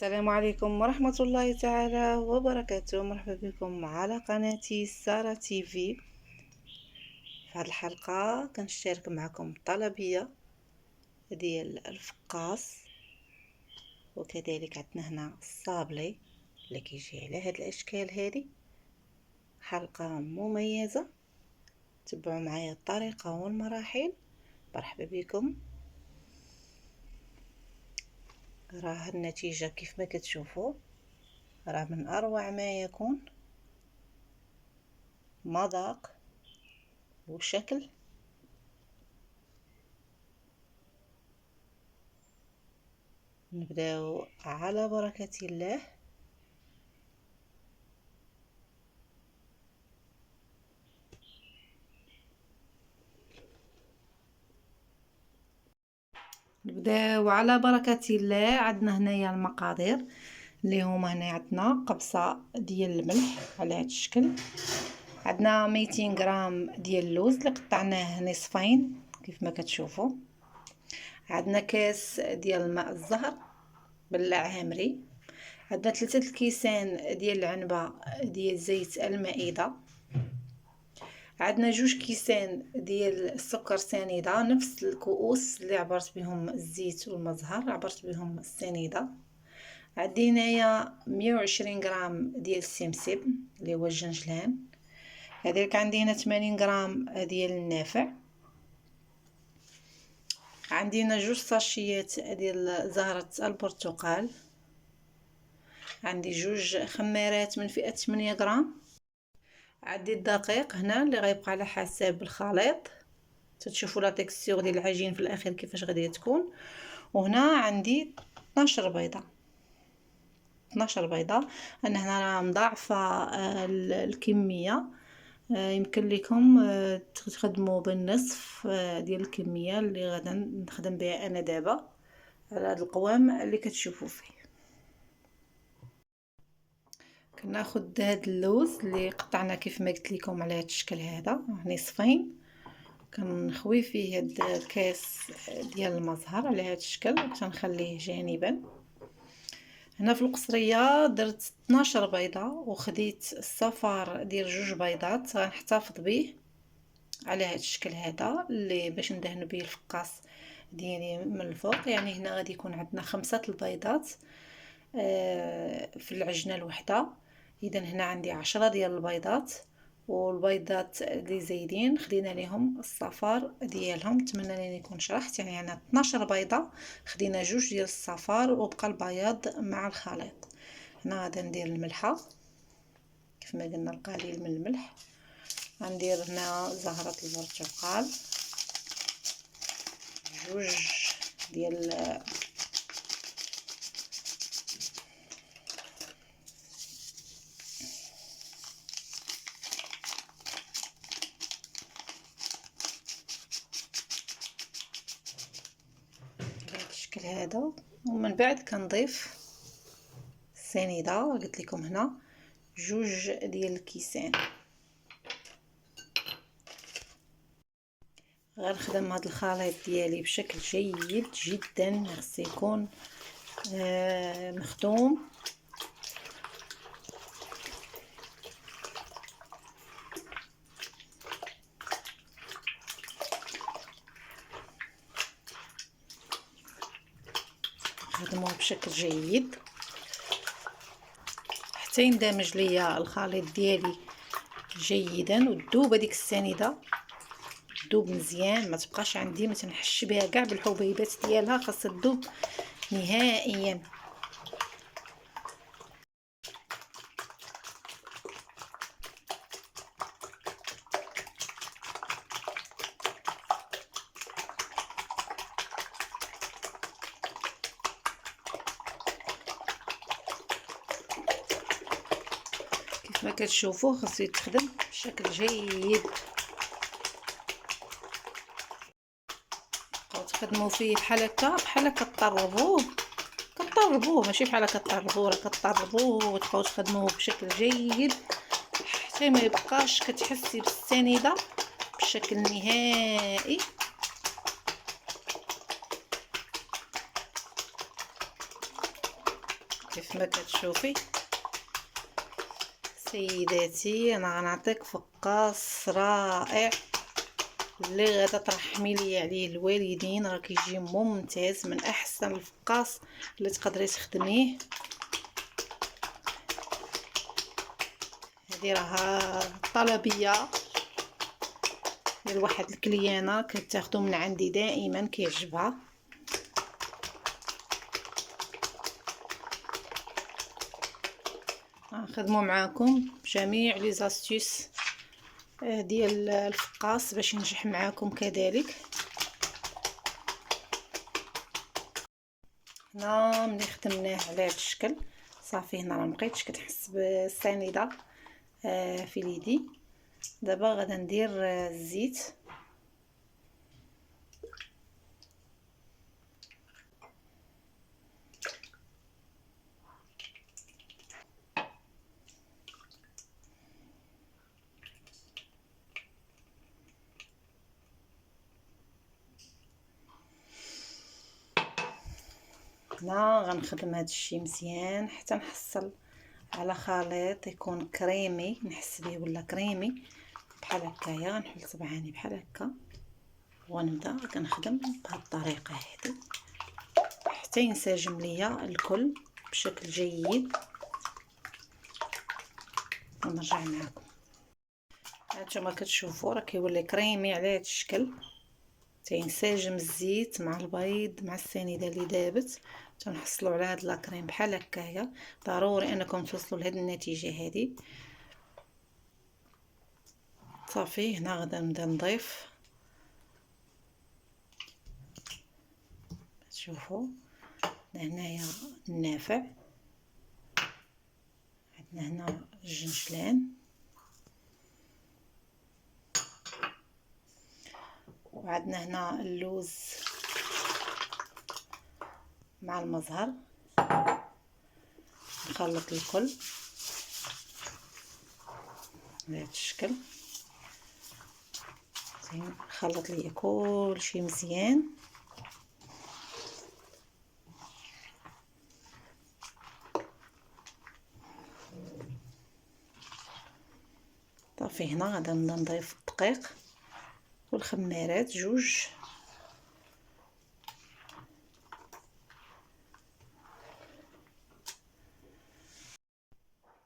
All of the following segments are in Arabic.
السلام عليكم ورحمة الله تعالى وبركاته. مرحبا بكم على قناتي سارة تي في. هذه الحلقة كنشارك معكم طلبية ديال الفقاص، وكذلك عندنا هنا الصابلي اللي كيجي على هاد الاشكال. هذه حلقة مميزة، تبعوا معايا الطريقة والمراحل. مرحبا بكم. راه النتيجة كيف ما كتشوفوا، راه من اروع ما يكون مذاق وشكل. نبداو على بركة الله. نبداو على بركة الله. عندنا هنايا المقادير اللي هما هنا عندنا قبصة ديال الملح على هذا الشكل، عندنا 200 غرام ديال اللوز اللي قطعناه نصفين كيف ما كتشوفوا، عندنا كاس ديال الماء الزهر بالعامري، عندنا 3 الكيسان ديال العنبة ديال زيت المائدة، عندنا 2 كيسان ديال السكر سنيده، نفس الكؤوس اللي عبرت بهم الزيت والمزهر عبرت بهم السنيده. عندي هنايا 120 غرام ديال السمسم اللي هو الجنجلان، هذاك عندي هنا 80 غرام ديال النافع، عندي هنا 2 ساشيات ديال زهرة البرتقال، عندي 2 خمارات من فئة 8 غرام، عندي الدقيق هنا اللي غيبقى على حسب الخليط، تتشوفوا لا تيكستور ديال العجين في الاخير كيفاش غادي تكون. وهنا عندي 12 بيضه. 12 بيضه. انا هنا راه مضاعفه الكميه، يمكن لكم تخدموا بالنصف ديال الكميه اللي غادا نخدم بها انا دابا على هذا القوام اللي كتشوفوا فيه. كناخذ هذا اللوز اللي قطعنا كيف ما قلت لكم على هذا الشكل هذا نصفين، كنخوي فيه هاد الكاس ديال المزهر على هذا الشكل وتنخليه جانبا. هنا في القصريه درت 12 بيضه وخديت الصفار ديال 2 بيضات غنحتفظ به على هذا الشكل هذا اللي باش ندهن به الفقاص ديالي من الفوق. يعني هنا غادي يكون عندنا 5 البيضات في العجنه الوحده. اذا هنا عندي 10 ديال البيضات، والبيضات اللي زايدين خدينا لهم الصفار ديالهم. نتمنى انني نكون شرحت. يعني عندنا 12 بيضه، خدينا 2 ديال الصفار وبقى البياض مع الخليط. هنا غادي ندير الملحه كيف ما قلنا، القليل من الملح. غندير هنا زهره البرتقال، 2 ديال الشكل هذا. ومن بعد كنضيف السنيده، قلت لكم هنا 2 ديال الكيسان. غنخدم هذا الخليط ديالي بشكل جيد جدا، خص يكون مخدوم. نخدموه بشكل جيد حتى يندمج ليا الخليط ديالي جيدا وتذوب هذيك السنيده، تذوب مزيان، ما تبقاش عندي ما تنحش بها كاع بالحبيبات ديالها، خاصها تذوب نهائيا. كيف ما كتشوفوا خاصو يتخدم بشكل جيد، بقاو تخدموا فيه بحال هكا، بحال كطربوه ماشي بحال كطربوه، راه كطربوه وتبقاو تخدموه بشكل جيد حتى ما يبقاش كتحسي بالسنيده بشكل نهائي. كيف ما كتشوفي سيداتي، انا غنعطيك فقاص رائع اللي غادا ترحمي لي عليه الوالدين. راه كيجي ممتاز، من احسن الفقاص اللي تقدري تخدميه. هذه راها طلبيه ديال واحد الكليانه كتاخدو من عندي دائما كيعجبها. غنخدموا معاكم جميع لي زاستيس ديال الفقاص باش ينجح معاكم كذلك. هنا ملي خدمناه على هذا الشكل صافي، هنا راه مبقيتش كتحس بالسنيده في اليدي. دابا غادا ندير الزيت. هنا غنخدم هذا الشيء مزيان حتى نحصل على خليط يكون كريمي، نحس به ولا كريمي بحال هكايا. نحل صبعاني بحال هكا ونبدا كنخدم بهذه الطريقه هذه حتى ينسجم ليا الكل بشكل جيد. ونرجع معكم. هانتوما كتشوفوا راه كيولي كريمي على هذا الشكل، تينسجم الزيت مع البيض مع السنيده اللي دابت، تنحصلوا على هاد لاكريم بحال هكايا. ضروري انكم توصلوا لهاد النتيجه هذه. صافي هنا غادا نبدا نضيف. تشوفوا هنايا النافع، عندنا هنا الجنجلان، وعندنا هنا اللوز مع المزهر. نخلط الكل بهذا الشكل. زين نخلط ليا كلشي مزيان. صافي هنا غادا نبدا نضيف الدقيق والخميرات جوج.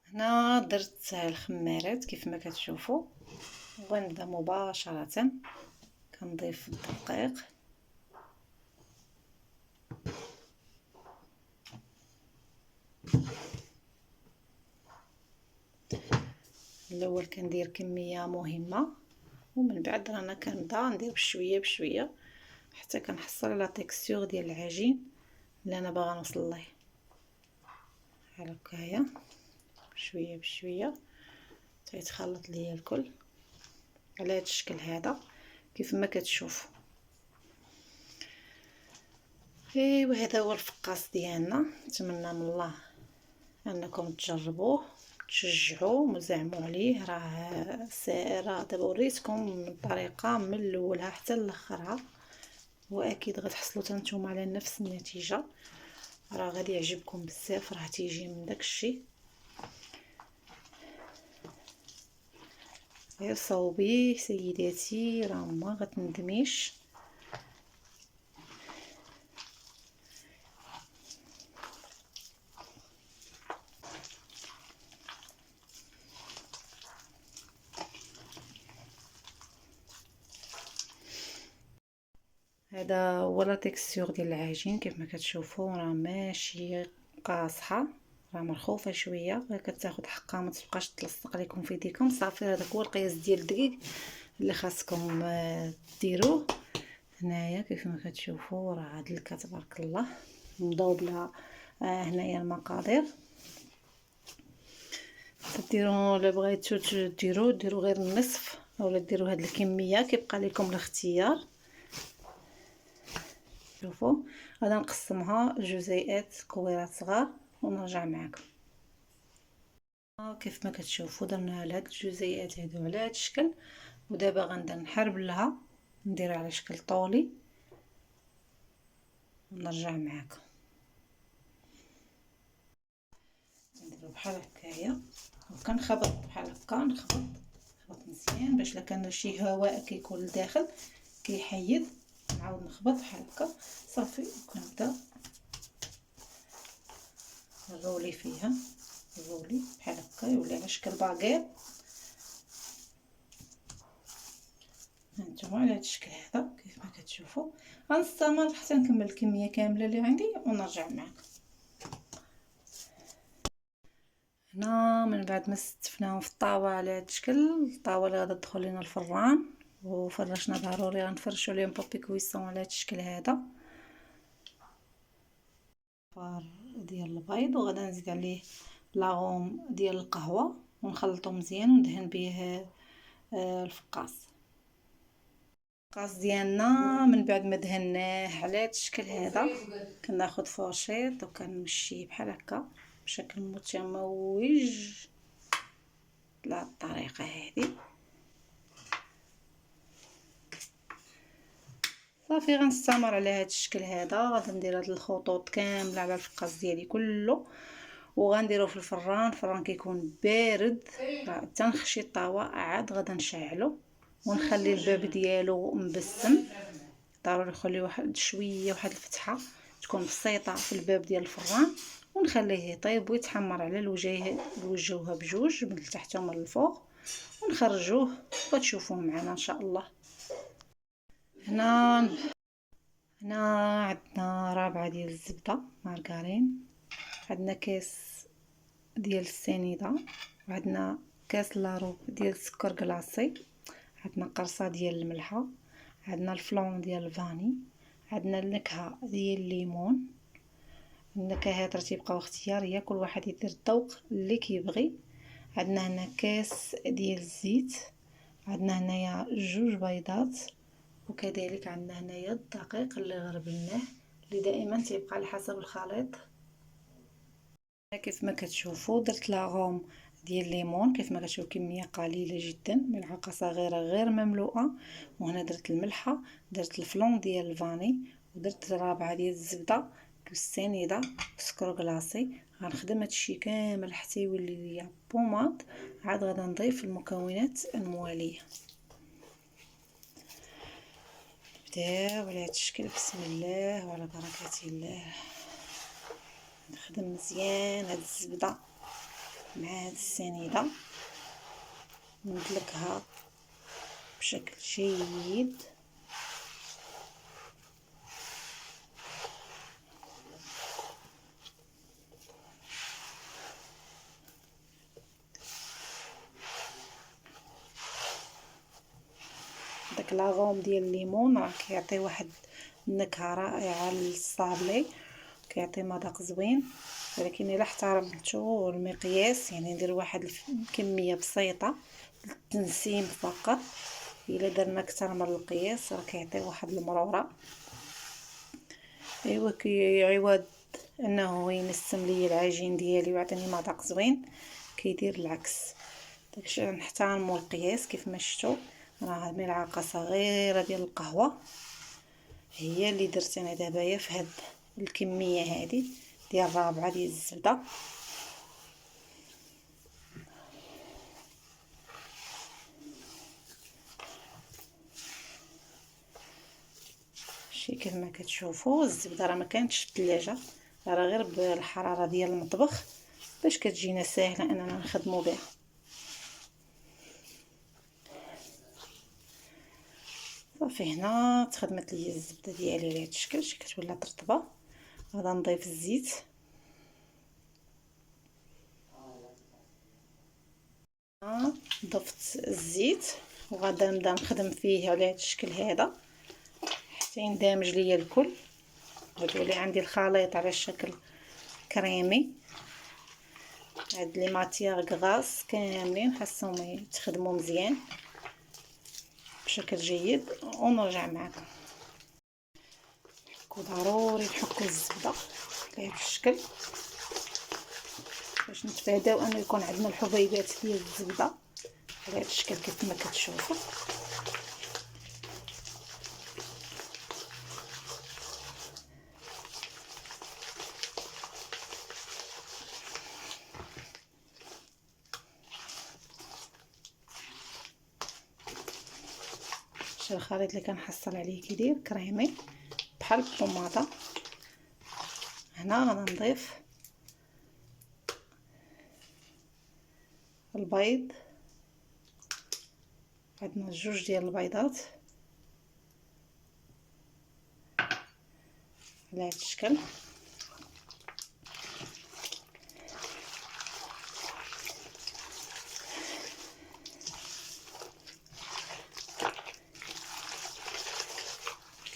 هنا درت الخميرات كيف ما كتشوفوا، ونبدا مباشره كنضيف الدقيق. الاول كندير كميه مهمه ومن بعد رانا كنبدا ندير بشويه بشويه حتى كنحصل على تيكستور ديال العجين اللي انا باغا نوصل ليه. بحال هكايا شويه بشويه تيتخلط ليا الكل على هذا الشكل هذا كيف ما كتشوفوا. ايوا هذا هو الفقاص ديالنا. نتمنى من الله انكم تجربوه تشجعوا وزعموا عليه. راه دابا وريتكم الطريقه من الاولها حتى لاخرها، واكيد غتحصلوا حتى نتوما على نفس النتيجه. راه غادي يعجبكم بزاف، راه تيجي من داكشي. غير صوبيه سيداتي راه ما غتندميش. هذا هو لا تيكستور ديال العجين كيف ما كتشوفوا. راه ماشي قاصحه، راه مرخوفه شويه، غير كتاخذ حقها ما تبقاش تلصق لكم في يديكم. صافي هذاك هو القياس ديال الدقيق اللي خاصكم ديروه. هنايا كيف ما كتشوفوا راه عدلكه تبارك الله مضوبله. هنايا المقادير ديروا الا بغيتو ديروا غير النصف اولا ديروا هاد الكميه كيبقى لكم الاختيار. شوفوا غادا نقسمها لجزيئات كويرات صغار ونرجع معكم. كيف ما كتشوفوا درنا على هاد الجزيئات هادو على هاد الشكل، ودابا غنبدا نحربلها نديرها على شكل طولي ونرجع معكم. بحال هكايا، وكنخبط بحال هكا، نخبط مزيان باش لا كان شي هواء كيكون لداخل كيحيد. نعاود نخبط بحال هكا صافي، وكنبدا نرولي فيها، نرولي بحال هكا يولي على شكل باكيط. هانتوما على هاد الشكل هذا كيف ما كتشوفوا. غنستمر حتى نكمل الكميه كامله اللي عندي ونرجع معكم. هنا من بعد ما ستفناهم في الطاوه على هاد الشكل، الطاوه اللي غادا تدخل لينا الفران، وفرشنا ضروري غنفرشوا ليهم بابي كويسون على هاد الشكل هذا. فار ديال البيض، وغادا نزيد عليه لاغوم ديال القهوه ونخلطو مزيان وندهن به الفقاص. الفقاص ديالنا من بعد ما دهناه على هاد الشكل هذا كناخذ فورشيط وكنمشيه بحال هكا بشكل متموج بهاد الطريقه هذه. صافي غنستمر على هاد الشكل هذا، غادي ندير هاد الخطوط كامله على الفقاص ديالي كله، وغنديروه في الفران كيكون بارد حتى نخشي الطاوه، عاد غادا نشعلو ونخلي الباب ديالو مبسم. ضروري نخلي واحد شويه، واحد الفتحه تكون بسيطه في الباب ديال الفران، ونخليه يطيب ويتحمر على الوجه، نوجهوها بجوج من التحت ومن الفوق ونخرجوه وتشوفوه معنا ان شاء الله. هنا عندنا رابعه ديال الزبده مارغرين، عندنا كاس ديال السنيده، وعندنا كاس لارو ديال السكر كلاصي، عندنا قرصه ديال الملحه، عندنا الفلون ديال الفاني، عندنا النكهه ديال الليمون. النكهات راه تيبقاو اختياريه، كل واحد يدير الذوق اللي كيبغي. عندنا هنا كاس ديال الزيت، عندنا هنايا جوج بيضات، وكذلك عندنا هنايا الدقيق اللي غربلناه اللي دائما تيبقى على حسب الخليط. كيف ما كتشوفوا درت لاغوم ديال الليمون، كيف ما كتشوفوا كميه قليله جدا، ملعقه صغيره غير مملوءه. وهنا درت الملحه، درت الفلون ديال الفاني، ودرت رابعه ديال الزبده والسنيده والسكر كلاصي. غنخدم هادشي كامل حتى يولي ليا بوماط. عاد غادا نضيف المكونات المواليه. نبداو على هاد الشكل، بسم الله وعلى بركه الله. نخدم مزيان هاد الزبده مع هاد السنيده، ندلكها بشكل جيد. داك لاغوم ديال الليمون راه كيعطي واحد النكهه رائعه للصابلي، كيعطي مذاق زوين. ولكن الا احترمتوا المقياس، يعني ندير واحد الكميه بسيطه للتنسيم فقط. الا درنا اكثر من القياس راه كيعطي واحد المروره. ايوا كيعوض انه ينسم لي العجين ديالي ويعطيني مذاق زوين، كيدير العكس. داكشي نحترموا القياس. كيف ما شفتوا راه ملعقه صغيره ديال القهوه هي اللي درت انا دابايا في هاد الكميه هذه ديال رابعه ديال الزبده. شي كيف ما كتشوفوا الزبده راه ما كانتش في الثلاجه، راه غير بالحراره ديال المطبخ باش كتجينا ساهله اننا نخدموا بها. صافي هنا تخدمت لي الزبده ديالي على هذا الشكل، شي كتولي رطبه. غادا نضيف الزيت، ضفت الزيت وغادا نبدا نخدم فيه على هذا الشكل هذا حتى يندمج ليا الكل وتولي عندي الخليط على الشكل كريمي. هاد لي ماتيغ غاس كاملين خاصهم يتخدموا مزيان بشكل جيد. ونرجع معكم. ضروري نحكوا الزبده بهذا الشكل باش نتفاداو انه يكون عندنا الحبيبات ديال الزبده على هذا الشكل كيف ما كتشوفوا. شتي الخليط اللي كنحصل عليه كيدير كريمي بحال الطوماطه. هنا غادي نضيف البيض، عندنا جوج ديال البيضات على هذا الشكل.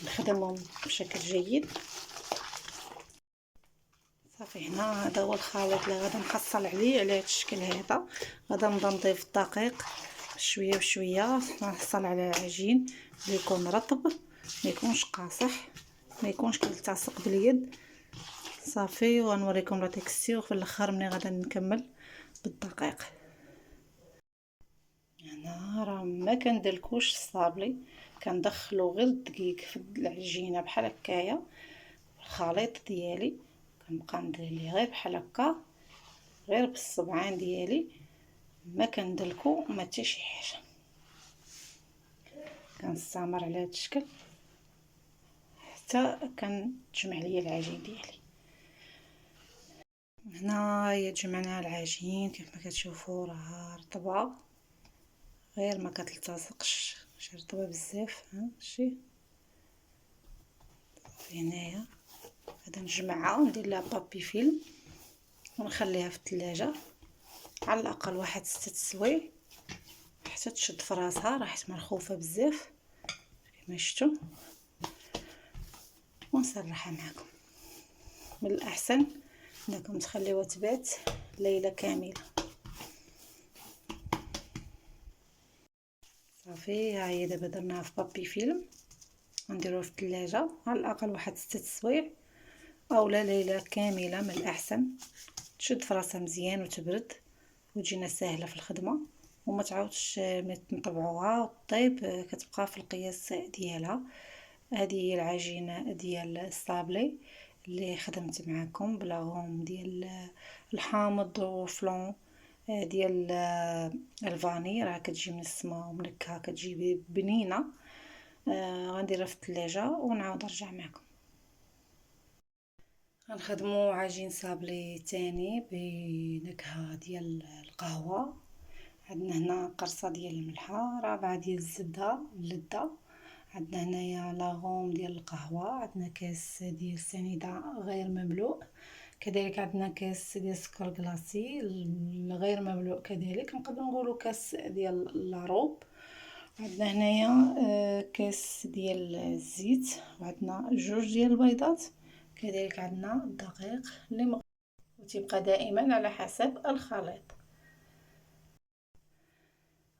نخدمهم بشكل جيد. صافي هنا هذا هو الخليط اللي غادي نحصل عليه على هذا الشكل هذا. غادي نبدا نضيف الدقيق شويه بشويه، نحصل على عجين اللي يكون رطب، ما يكونش قاصح، ما يكونش كيلتصق باليد. صافي وغنوريكم لا تيكستور في الاخر ملي غادي نكمل بالدقيق. هنا راه ما كندلكوش الصابلي، كندخلو غير الدقيق في العجينه بحال هكايا. الخليط ديالي كنبقى ندير ليه غير بحال هكا، غير بالصبعان ديالي، ما كندلكو ما حتى شي حاجه. كنستمر على هذا الشكل حتى كنجمع ليا العجين ديالي. هنا هي جمعنا العجين كيف ما كتشوفوا راه رطبه، غير ما كتلتصقش، شي رطبه بزاف. ها شي هنايا غادي نجمعها وندير لها بابي فيلم ونخليها في الثلاجه على الاقل واحد 6 سوايع حتى تشد في راسها، راه حيت مرخوفه بزاف كما شفتوا. ونسرحها معكم. من الاحسن انكم تخليوها تبات ليله كامله. صافي ها هي دابا درناها في بابي فيلم، غنديروها في الثلاجه على الاقل واحد 6 سوايع اولا ليله كامله. من الاحسن تشد في راسها مزيان وتبرد وتجينا ساهله في الخدمه، وما تعاودش نطبعوها وطيب، كتبقى في القياس ديالها. هذه هي العجينه ديال الصابلي اللي خدمت معكم بلاغوم ديال الحامض وفلون ديال الفاني، راه كتجي من السما ومنكهه كتجي بنينه. غنديرها في الثلاجه ونعاود نرجع معكم. غنخدموا عجين صابلي تاني بنكهه ديال القهوه. عندنا هنا قرصه ديال الملحه، ربعه ديال الزبده اللذه، عندنا هنايا لاغوم ديال القهوه، عندنا كاس ديال سنيده غير مملوء، كذلك عندنا كاس ديال سكر كلاصي غير مملوء، كذلك نقدر نقولوا كاس ديال لاروب. عندنا هنايا كاس ديال الزيت، وعندنا جوج ديال البيضات، كذلك عندنا الدقيق اللي وتبقى دائما على حسب الخليط.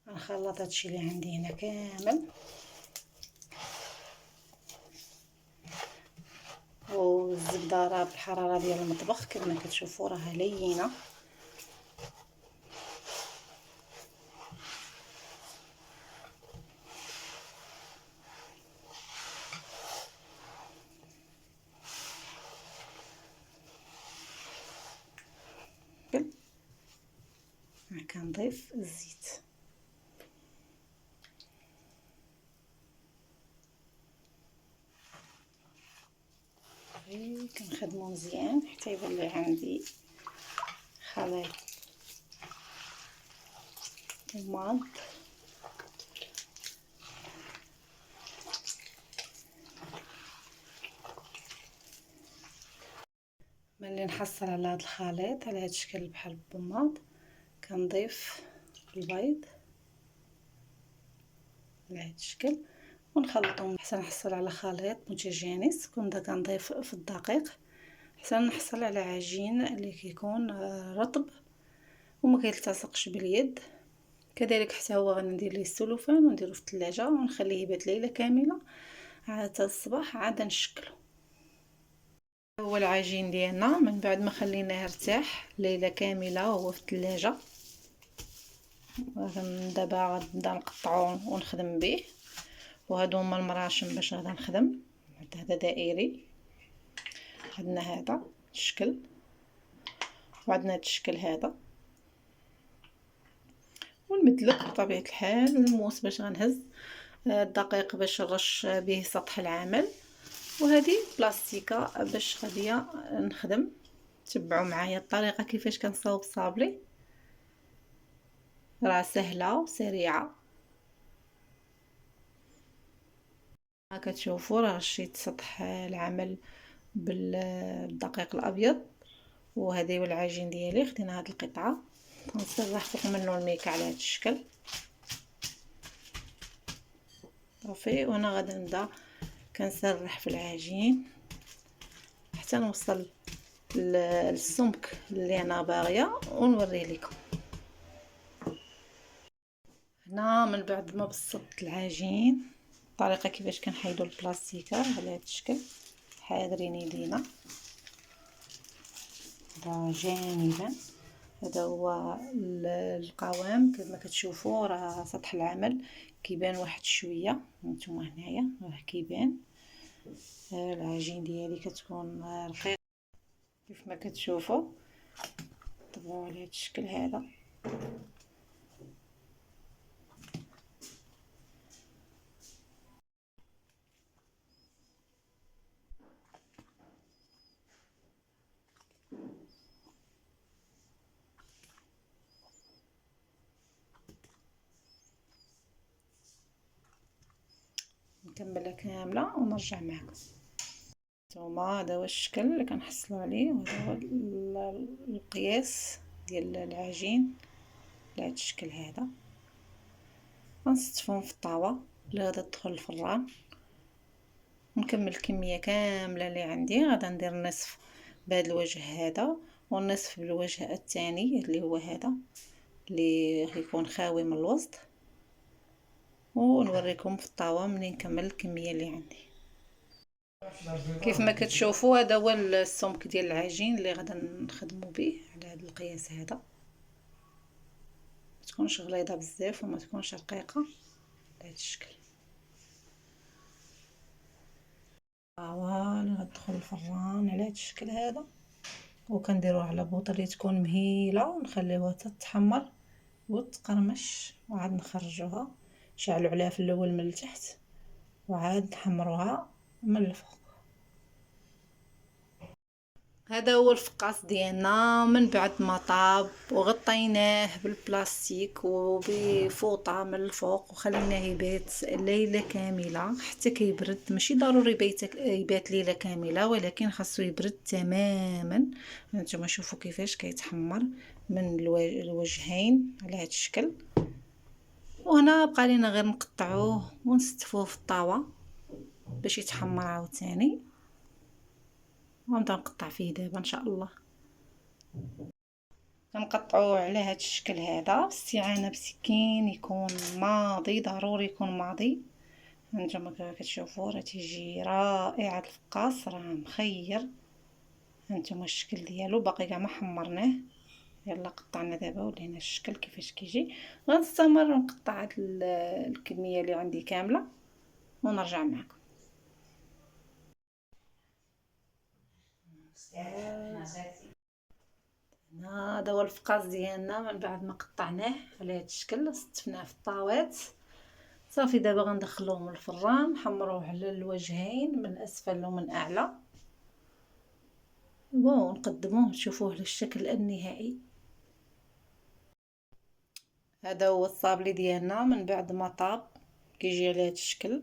غنخلط هادشي اللي عندي هنا كامل، والزبده راه بالحراره ديال المطبخ كما كتشوفوا راه لينه. كنضيف الزيت، كنخدمو مزيان حتى يبان لي عندي خليط طماط. ملي نحصل على هذا الخليط على هذا الشكل بحال البماط، كنضيف البيض على هذا الشكل ونخلطهم حتى نحصل على خليط متجانس. كنت كنضيف في الدقيق حتى نحصل على عجين اللي كيكون رطب وما كيلتصقش باليد. كذلك حتى هو غندير ليه السلوفان ونديرو في الثلاجه ونخليه يبات ليله كامله، حتى الصباح عاد نشكلو. هو العجين ديالنا من بعد ما خليناه يرتاح ليله كامله وهو في الثلاجه، دابا غنبدا نقطعو ونخدم به. وهادو هما المراشم باش غادا نخدم. هذا دائري، عندنا هذا الشكل وعندنا هذا الشكل هذا، ونمدلك بطبيعه الحال الموس باش غنهز الدقيق باش نرش به سطح العمل، وهذه بلاستيكه باش غاديه نخدم. تبعوا معايا الطريقه كيفاش كنصاوب صابلي، راه سهله وسريعه. كتشوفوا راه رشيت سطح العمل بالدقيق الابيض، وهذه هو العجين ديالي. خدينا هاد القطعه غنسرح فوق منه الميكا على هذا الشكل صافي. وانا غادي نبدا كنسرح في العجين حتى نوصل للسمك اللي انا باغيه ونوريه لكم. هنا من بعد ما بسطت العجين الطريقه كيفاش كنحيدوا البلاستيكه على هذا الشكل، حاضرين يدينا جانبا. هذا هو القوام كما كتشوفوا، راه سطح العمل كيبان واحد شويه، هانتوما هنايا راه كيبان. العجين ديالي كتكون رقيقه كيف ما كتشوفوا. طبقوا على هذا الشكل هذا. نكملها كامله ونرجع معكم. نتوما هذا هو الشكل اللي كنحصلوا عليه، وهذا هو القياس ديال العجين على هذا الشكل هذا. غنستفهم في الطاوه اللي غادا تدخل الفران، ونكمل الكميه كامله اللي عندي. غادا ندير نصف بهذا الوجه هذا، والنصف بالوجه الثاني اللي هو هذا اللي غيكون خاوي من الوسط، ونوريكم في الطاوه ملي نكمل الكميه اللي عندي. كيف ما كتشوفوا هذا هو السمك ديال العجين اللي غادا نخدموا به على هذا القياس هذا. ما تكونش غليظه بزاف وما تكونش رقيقه، على هذا الشكل. اللي غتدخل الفران على هذا الشكل هذا، وكنديروه على بوطه تكون مهيله ونخليوها تتحمر وتقرمش، وعاد نخرجوها نشعلوا عليها في الاول من التحت، وعاد نحمروها من الفوق. هذا هو الفقاس ديالنا من بعد ما طاب، وغطيناه بالبلاستيك وبفوطه من الفوق، وخليناه يبات ليله كامله حتى كيبرد. ماشي ضروري يبات ليله كامله، ولكن خاصو يبرد تماما. هانتوما شوفوا كيفاش كيتحمر من الوجهين على هذا الشكل. وهنا بقى لينا غير نقطعوه ونستفوه في الطاوه باش يتحمر عاوتاني. غنبدا نقطع فيه دابا ان شاء الله. كنقطعوه على هذا الشكل هذا باستعانه بسكين يكون ماضي، ضروري يكون ماضي. هانتوما كتشوفوا راه تيجي رائع هذا الفقاس، راه مخير. هانتوما الشكل ديالو باقي كاع ما حمرناه. يلا قطعنا دابا ولينا الشكل كيفاش كيجي. غنستمر نقطع هاد الكميه اللي عندي كامله ونرجع معكم. هذا هو الفقاس ديالنا من بعد ما قطعناه على هذا الشكل، ستفناه في الطاوات صافي. دابا غندخلوه من الفران، نحمروه على الوجهين من اسفل ومن اعلى، ونقدموه نشوفوه للشكل النهائي. هذا هو الصابلي ديالنا من بعد ما طاب، كيجي على هذا الشكل.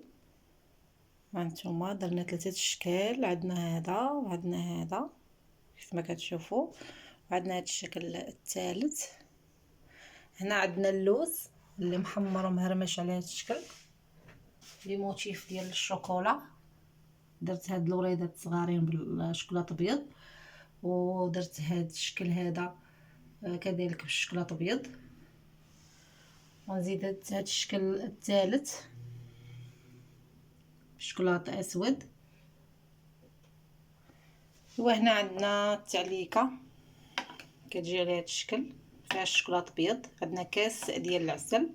هانتوما درنا 3 اشكال، عندنا هذا وعندنا هذا كيف ما كتشوفوا، وعندنا هذا الشكل الثالث. هنا عندنا اللوز اللي محمر ومهرمش على هذا الشكل بموتيف ديال الشوكولا. درت هاد الوريدات صغارين بالشوكولاط ابيض، ودرت هاد الشكل هذا كذلك بالشوكولاط ابيض، ونزيد هاد الشكل الثالث بالشوكولاط اسود. وهنا عندنا التعليكه كتجي على هذا الشكل فيها الشوكولاط ابيض. عندنا كاس ديال العسل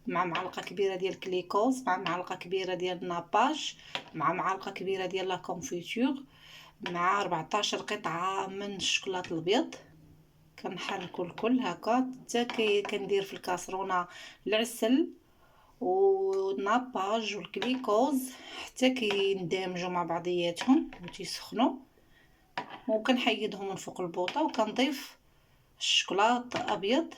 مع معلقه كبيره ديال كليكوز، مع معلقه كبيره ديال الناباج، مع معلقه كبيره ديال لا كونفيتور، مع 14 قطعه من الشوكولاط الابيض. كنحركوا الكل هكا حتى كندير في الكاسرونه العسل والناباج والكليكوز حتى كيندمجوا مع بعضياتهم وتيسخنوا، وكنحيدهم من فوق البوطه وكنضيف الشوكولاط ابيض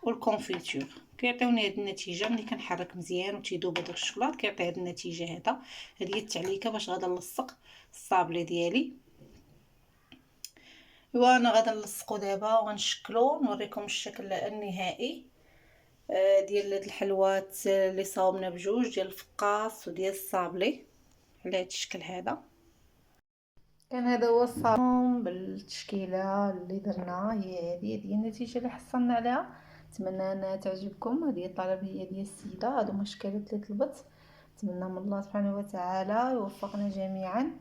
والكونفيتور. كيعطيوني هاد النتيجه. ملي كنحرك مزيان وتيذوب هذاك الشوكولاط كيعطي هاد النتيجه هذا. هذه هي التعليكه باش غادا نلصق الصابلي ديالي. وانا غادا نلصقو دابا وغنشكلو نوريكم الشكل النهائي ديال هاد الحلوات اللي صاوبنا بجوج ديال الفقاص وديال الصابلي على هاد الشكل هذا. كان هذا هو الصالون بالتشكيله اللي درنا. هي النتيجه اللي حصلنا عليها. نتمنى انها تعجبكم. هذه الطلبيه ديال السيده، هادو هما الاشكالات اللي طلبت. نتمنى من الله سبحانه وتعالى يوفقنا جميعا.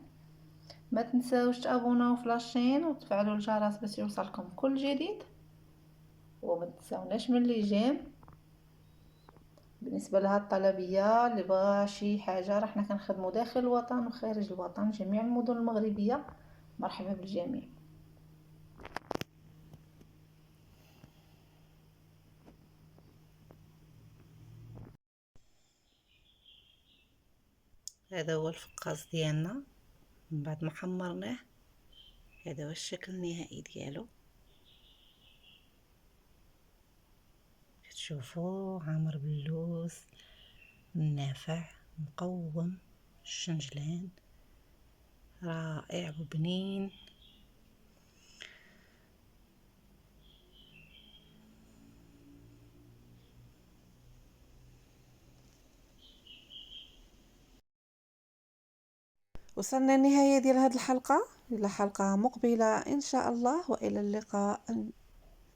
ما تنساوش تابوناو في لاشين وتفعلوا الجرس باش يوصلكم كل جديد، وما تنساوناش من لي جيم. بالنسبه لها الطلبيه اللي بغى شي حاجه، راه حنا كنخدموا داخل الوطن وخارج الوطن، جميع المدن المغربيه. مرحبا بالجميع. هذا هو الفقاص ديالنا من بعد ما حمرناه. هذا هو الشكل النهائي ديالو. كتشوفوه عامر باللوز، نافع، مقوم، الشنجلان، رائع وبنين. وصلنا النهاية ديال هذه الحلقة. إلى حلقة مقبلة إن شاء الله، وإلى اللقاء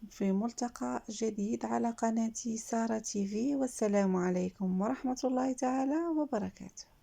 في ملتقى جديد على قناة سارة تيفي. والسلام عليكم ورحمة الله تعالى وبركاته.